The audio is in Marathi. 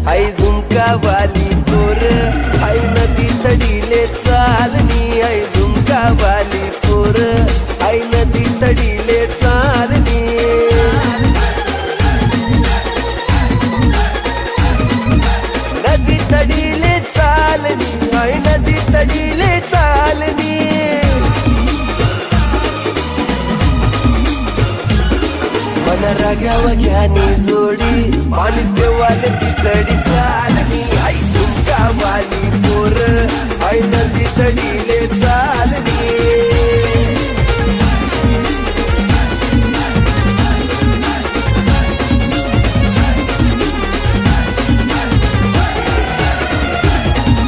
आई झुमका वाली पोर आई नदी तडीले चालनी आई झुमका वाली पोर आई नदी तडीले चालनी नदी तडीले चालनी आई नदी तडीले चालनी मन रागावा घ्यानी जोडी पाणी पेवाले ती तडी चालनी आई झुमका वाली पोर आई नदी तडीले चाल